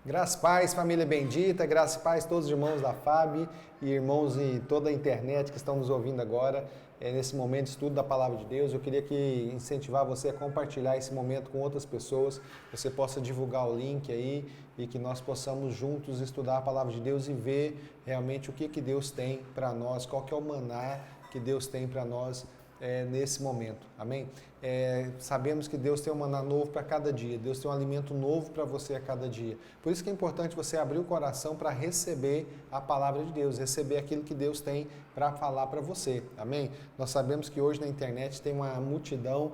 Graça e paz, família bendita, graça e paz, todos os irmãos da FAB e irmãos em toda a internet que estão nos ouvindo agora, nesse momento de estudo da Palavra de Deus. Eu queria incentivar você a compartilhar esse momento com outras pessoas, que você possa divulgar o link aí e que nós possamos juntos estudar a Palavra de Deus e ver realmente o que Deus tem para nós, qual que é o maná que Deus tem para nós nesse momento, amém? Sabemos que Deus tem um maná novo para cada dia, Deus tem um alimento novo para você a cada dia. Por isso que é importante você abrir o coração para receber a palavra de Deus, receber aquilo que Deus tem para falar para você, amém? Nós sabemos que hoje na internet tem uma multidão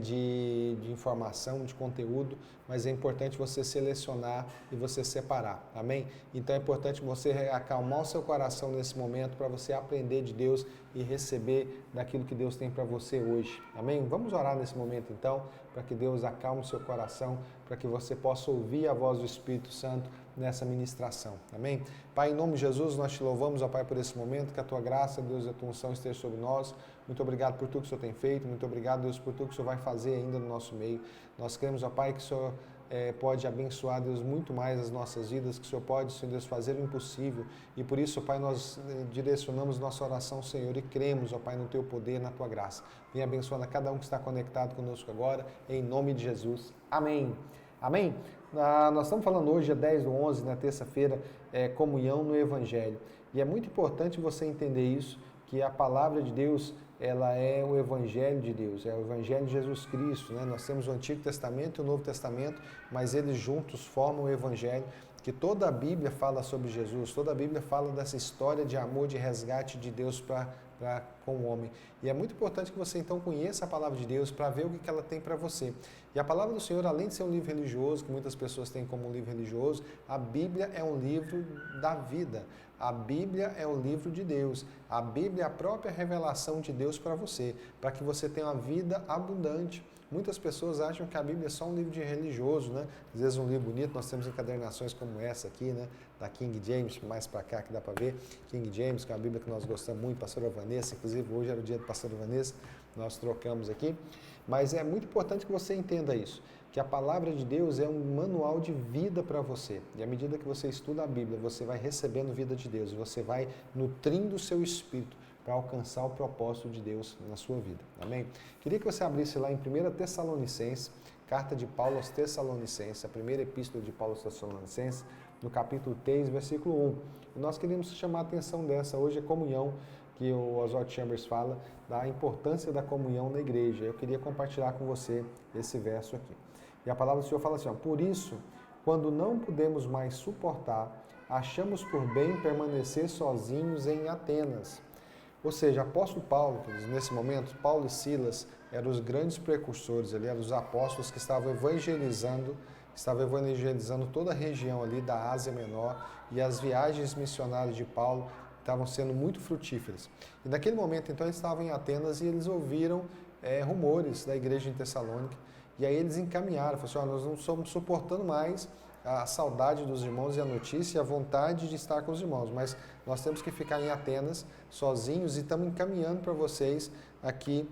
de informação, de conteúdo, mas é importante você selecionar e você separar, amém? Então é importante você acalmar o seu coração nesse momento para você aprender de Deus e receber daquilo que Deus tem para você hoje, amém? Vamos orar nesse momento então, para que Deus acalme o seu coração, para que você possa ouvir a voz do Espírito Santo nessa ministração, amém? Pai, em nome de Jesus, nós te louvamos, ó Pai, por esse momento, que a tua graça, Deus, e a tua unção esteja sobre nós. Muito obrigado por tudo que o Senhor tem feito, muito obrigado, Deus, por tudo que o Senhor vai fazer ainda no nosso meio. Nós cremos, ó Pai, que o Senhor pode abençoar, Deus, muito mais as nossas vidas, que o Senhor pode, Senhor Deus, fazer o impossível. E por isso, ó Pai, nós direcionamos nossa oração, Senhor, e cremos, ó Pai, no teu poder, na tua graça. Venha abençoando a cada um que está conectado conosco agora, em nome de Jesus. Amém. Amém? Nós estamos falando hoje, dia 10/11, na terça-feira, comunhão no Evangelho. E é muito importante você entender isso, que a palavra de Deus, ela é o Evangelho de Deus, é o Evangelho de Jesus Cristo, né? Nós temos o Antigo Testamento e o Novo Testamento, mas eles juntos formam o Evangelho, que toda a Bíblia fala sobre Jesus, toda a Bíblia fala dessa história de amor, de resgate de Deus com o homem. E é muito importante que você então conheça a palavra de Deus para ver o que ela tem para você. E a palavra do Senhor, além de ser um livro religioso, que muitas pessoas têm como um livro religioso, a Bíblia é um livro da vida. A Bíblia é o livro de Deus. A Bíblia é a própria revelação de Deus para você, para que você tenha uma vida abundante. Muitas pessoas acham que a Bíblia é só um livro de religioso, né? Às vezes um livro bonito, nós temos encadernações como essa aqui, né? Da King James, mais para cá que dá para ver. King James, que é uma Bíblia que nós gostamos muito, pastora Vanessa, inclusive hoje era o dia do pastor Vanessa, nós trocamos aqui. Mas é muito importante que você entenda isso, que a palavra de Deus é um manual de vida para você. E à medida que você estuda a Bíblia, você vai recebendo vida de Deus, você vai nutrindo o seu espírito para alcançar o propósito de Deus na sua vida. Amém? Queria que você abrisse lá em 1 Tessalonicenses, carta de Paulo aos Tessalonicenses, a primeira epístola de Paulo aos Tessalonicenses, no capítulo 3, versículo 1. E nós queríamos chamar a atenção dessa. Hoje é comunhão, que o Oswald Chambers fala da importância da comunhão na igreja. Eu queria compartilhar com você esse verso aqui. E a palavra do Senhor fala assim, ó, por isso, quando não podemos mais suportar, achamos por bem permanecer sozinhos em Atenas. Ou seja, apóstolo Paulo, nesse momento, Paulo e Silas eram os grandes precursores ali, eram os apóstolos que estavam evangelizando toda a região ali da Ásia Menor, e as viagens missionárias de Paulo estavam sendo muito frutíferas. E naquele momento, então, eles estavam em Atenas e eles ouviram rumores da igreja em Tessalônica, e aí eles encaminharam, falaram assim, nós não estamos suportando mais a saudade dos irmãos e a notícia e a vontade de estar com os irmãos, mas nós temos que ficar em Atenas sozinhos e estamos encaminhando para vocês aqui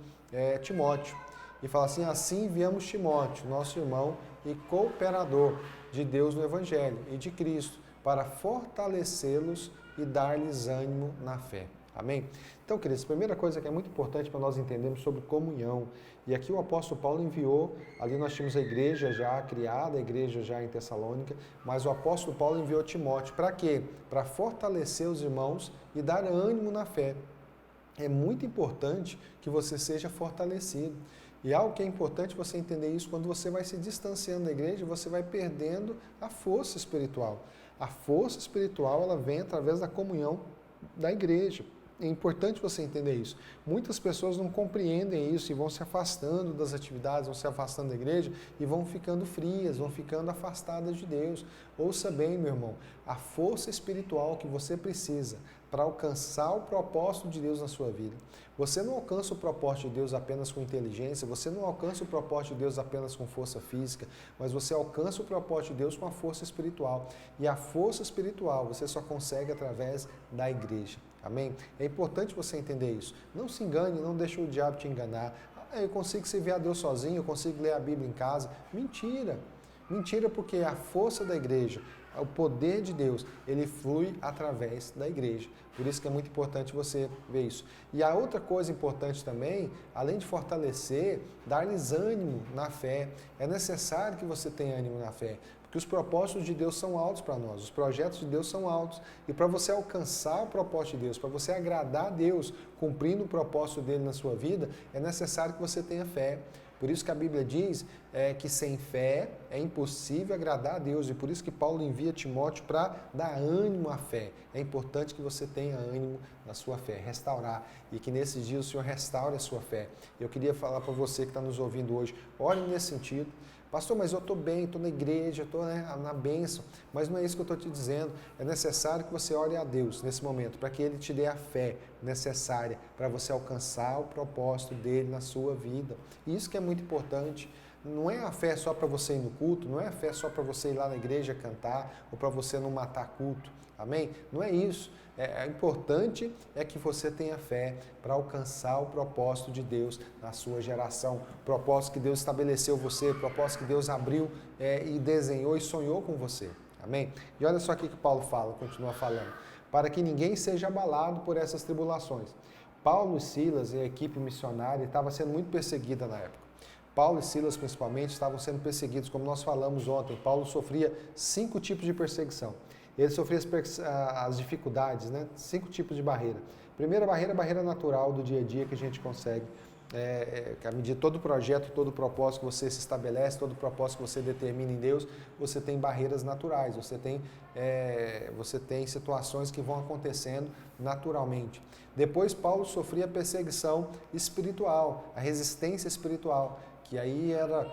Timóteo. E fala assim enviamos Timóteo, nosso irmão e cooperador de Deus no Evangelho e de Cristo, para fortalecê-los e dar-lhes ânimo na fé. Amém? Então, queridos, a primeira coisa que é muito importante para nós entendermos sobre comunhão, e aqui o apóstolo Paulo enviou, ali nós tínhamos a igreja já criada, a igreja já em Tessalônica, mas o apóstolo Paulo enviou Timóteo, para quê? Para fortalecer os irmãos e dar ânimo na fé. É muito importante que você seja fortalecido. E algo que é importante você entender isso, quando você vai se distanciando da igreja, você vai perdendo a força espiritual. A força espiritual, ela vem através da comunhão da igreja. É importante você entender isso. Muitas pessoas não compreendem isso e vão se afastando das atividades, vão se afastando da igreja e vão ficando frias, vão ficando afastadas de Deus. Ouça bem, meu irmão, a força espiritual que você precisa para alcançar o propósito de Deus na sua vida. Você não alcança o propósito de Deus apenas com inteligência, você não alcança o propósito de Deus apenas com força física, mas você alcança o propósito de Deus com a força espiritual. E a força espiritual você só consegue através da igreja. Amém? É importante você entender isso. Não se engane, não deixe o diabo te enganar. Eu consigo servir a Deus sozinho, eu consigo ler a Bíblia em casa. Mentira! Mentira porque a força da igreja, o poder de Deus, ele flui através da igreja. Por isso que é muito importante você ver isso. E a outra coisa importante também, além de fortalecer, dar-lhes ânimo na fé. É necessário que você tenha ânimo na fé, porque os propósitos de Deus são altos para nós, os projetos de Deus são altos. E para você alcançar o propósito de Deus, para você agradar a Deus, cumprindo o propósito dele na sua vida, é necessário que você tenha fé. Por isso que a Bíblia diz que sem fé é impossível agradar a Deus. E por isso que Paulo envia Timóteo para dar ânimo à fé. É importante que você tenha ânimo na sua fé, restaurar. E que nesses dias o Senhor restaure a sua fé. Eu queria falar para você que está nos ouvindo hoje, ore nesse sentido. Pastor, mas eu estou bem, estou na igreja, estou na bênção, mas não é isso que eu estou te dizendo. É necessário que você ore a Deus nesse momento, para que Ele te dê a fé necessária para você alcançar o propósito dEle na sua vida. E isso que é muito importante. Não é a fé só para você ir no culto, não é a fé só para você ir lá na igreja cantar, ou para você não matar culto. Amém? Não é isso. Importante é que você tenha fé para alcançar o propósito de Deus na sua geração. O propósito que Deus estabeleceu você, o propósito que Deus abriu e desenhou e sonhou com você. Amém? E olha só o que Paulo fala, continua falando. Para que ninguém seja abalado por essas tribulações. Paulo e Silas e a equipe missionária estavam sendo muito perseguida na época. Paulo e Silas, principalmente, estavam sendo perseguidos, como nós falamos ontem. Paulo sofria 5 tipos de perseguição. Ele sofria as dificuldades, né? 5 tipos de barreira. Primeira barreira, a barreira natural do dia a dia que a gente consegue. À medida de todo projeto, todo propósito que você se estabelece, todo propósito que você determina em Deus, você tem barreiras naturais, você tem situações que vão acontecendo naturalmente. Depois, Paulo sofria a perseguição espiritual, a resistência espiritual, que aí era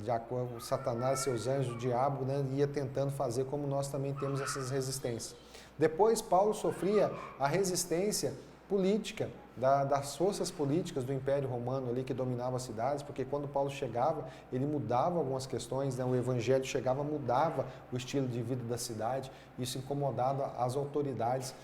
já com Satanás, seus anjos, o diabo, né, ia tentando fazer como nós também temos essas resistências. Depois, Paulo sofria a resistência política, das forças políticas do Império Romano ali que dominava as cidades, porque quando Paulo chegava, ele mudava algumas questões, né? O Evangelho chegava, mudava o estilo de vida da cidade, isso incomodava as autoridades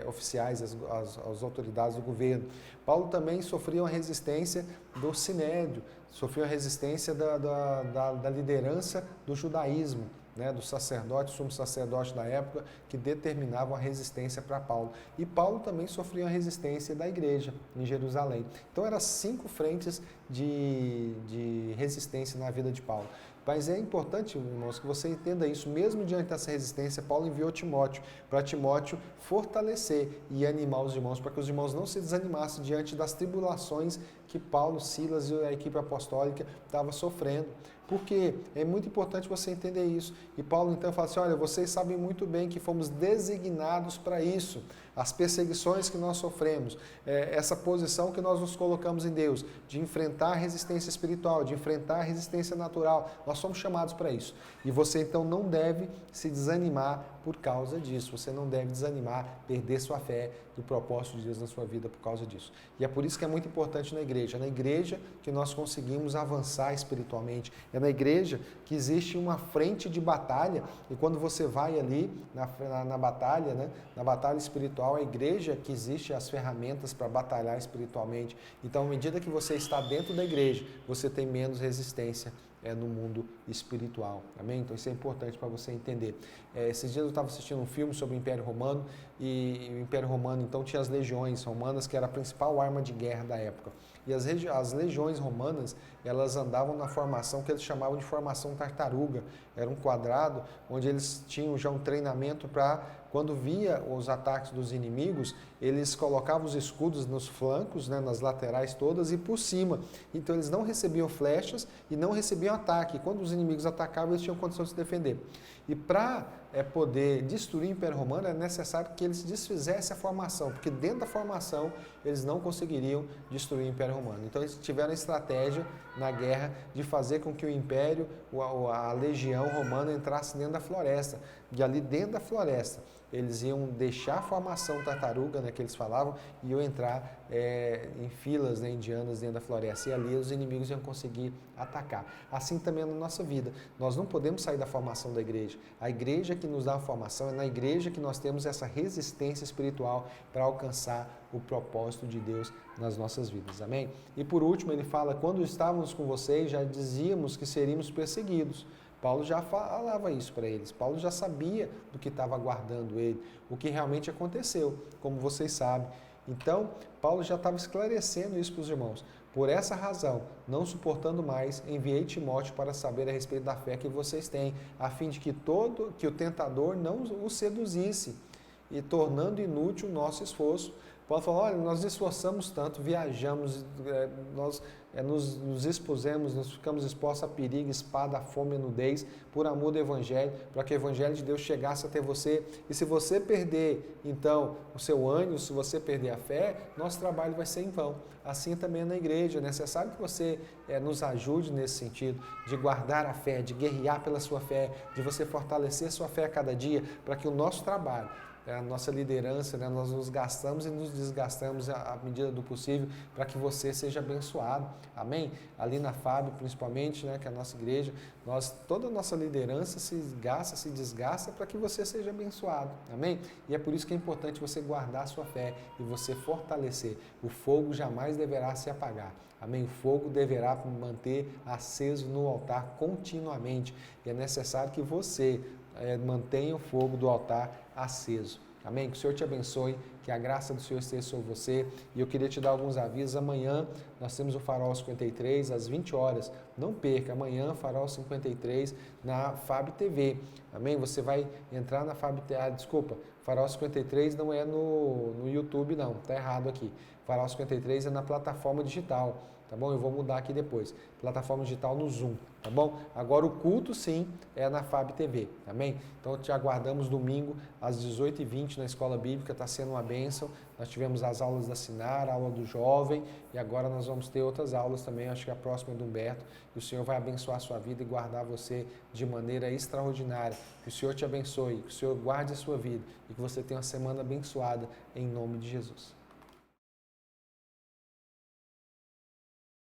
oficiais, as autoridades do governo. Paulo também sofria uma resistência do Sinédrio, sofreu a resistência da liderança do judaísmo, né, do sacerdote, sumo sacerdote da época, que determinavam a resistência para Paulo. E Paulo também sofria a resistência da igreja em Jerusalém. Então eram 5 frentes de resistência na vida de Paulo. Mas é importante, irmãos, que você entenda isso. Mesmo diante dessa resistência, Paulo enviou Timóteo, para Timóteo fortalecer e animar os irmãos, para que os irmãos não se desanimassem diante das tribulações que Paulo, Silas e a equipe apostólica estavam sofrendo. Porque é muito importante você entender isso. E Paulo então fala assim, olha, vocês sabem muito bem que fomos designados para isso. As perseguições que nós sofremos, essa posição que nós nos colocamos em Deus, de enfrentar a resistência espiritual, de enfrentar a resistência natural, nós somos chamados para isso. E você então não deve se desanimar por causa disso. Você não deve desanimar, perder sua fé do propósito de Deus na sua vida por causa disso. E é por isso que é muito importante na igreja. É na igreja que nós conseguimos avançar espiritualmente. É na igreja que existe uma frente de batalha. E quando você vai ali na batalha, né, na batalha espiritual, a igreja que existe as ferramentas para batalhar espiritualmente. Então, à medida que você está dentro da igreja, você tem menos resistência no mundo espiritual, amém? Então isso é importante para você entender. Esses dias eu estava assistindo um filme sobre o Império Romano e o Império Romano então tinha as legiões romanas, que era a principal arma de guerra da época. E as legiões romanas, elas andavam na formação que eles chamavam de formação tartaruga. Era um quadrado onde eles tinham já um treinamento para, quando via os ataques dos inimigos, eles colocavam os escudos nos flancos, né, nas laterais todas e por cima. Então eles não recebiam flechas e não recebiam ataque. E quando os inimigos atacavam, eles tinham condição de se defender. E para poder destruir o Império Romano, é necessário que eles desfizessem a formação, porque dentro da formação eles não conseguiriam destruir o Império Romano. Então eles tiveram a estratégia na guerra de fazer com que o Império, a legião romana entrasse dentro da floresta. E ali dentro da floresta, eles iam deixar a formação tartaruga, né, que eles falavam, e iam entrar em filas, né, indianas dentro da floresta. E ali os inimigos iam conseguir atacar. Assim também é na nossa vida. Nós não podemos sair da formação da igreja. A igreja que nos dá a formação, é na igreja que nós temos essa resistência espiritual para alcançar o propósito de Deus nas nossas vidas. Amém? E por último, ele fala, quando estávamos com vocês, já dizíamos que seríamos perseguidos. Paulo já falava isso para eles. Paulo já sabia do que estava aguardando ele, o que realmente aconteceu, como vocês sabem. Então, Paulo já estava esclarecendo isso para os irmãos. Por essa razão, não suportando mais, enviei Timóteo para saber a respeito da fé que vocês têm, a fim de que o tentador não o seduzisse e tornando inútil o nosso esforço. Paulo falou, olha, nós esforçamos tanto, viajamos, nós nos expusemos, nós ficamos expostos a perigo, espada, a fome, a nudez, por amor do Evangelho, para que o Evangelho de Deus chegasse até você. E se você perder, então, o seu ânimo, se você perder a fé, nosso trabalho vai ser em vão. Assim também na igreja, é necessário que você nos ajude nesse sentido, de guardar a fé, de guerrear pela sua fé, de você fortalecer sua fé a cada dia, para que o nosso trabalho, a nossa liderança, né, nós nos gastamos e nos desgastamos à medida do possível para que você seja abençoado. Amém? Ali na FAB, principalmente, né, que é a nossa igreja, toda a nossa liderança se gasta, se desgasta para que você seja abençoado. Amém? E é por isso que é importante você guardar a sua fé e você fortalecer. O fogo jamais deverá se apagar. Amém? O fogo deverá manter aceso no altar continuamente. E é necessário que você mantenha o fogo do altar aceso. Amém? Que o Senhor te abençoe, que a graça do Senhor esteja sobre você. E eu queria te dar alguns avisos. Amanhã nós temos o Farol 53 às 20 horas. Não perca, amanhã Farol 53 na FAB TV. Amém? Você vai entrar na FAB TV. Desculpa, Farol 53 não é no YouTube não, tá errado aqui. Farol 53 é na plataforma digital. Tá bom? Eu vou mudar aqui depois. Plataforma digital no Zoom, tá bom? Agora o culto, sim, é na FAB TV, amém? Então te aguardamos domingo às 18h20 na Escola Bíblica, está sendo uma bênção. Nós tivemos as aulas da Sinar, a aula do jovem, e agora nós vamos ter outras aulas também, acho que a próxima é do Humberto, e o Senhor vai abençoar a sua vida e guardar você de maneira extraordinária. Que o Senhor te abençoe, que o Senhor guarde a sua vida e que você tenha uma semana abençoada em nome de Jesus.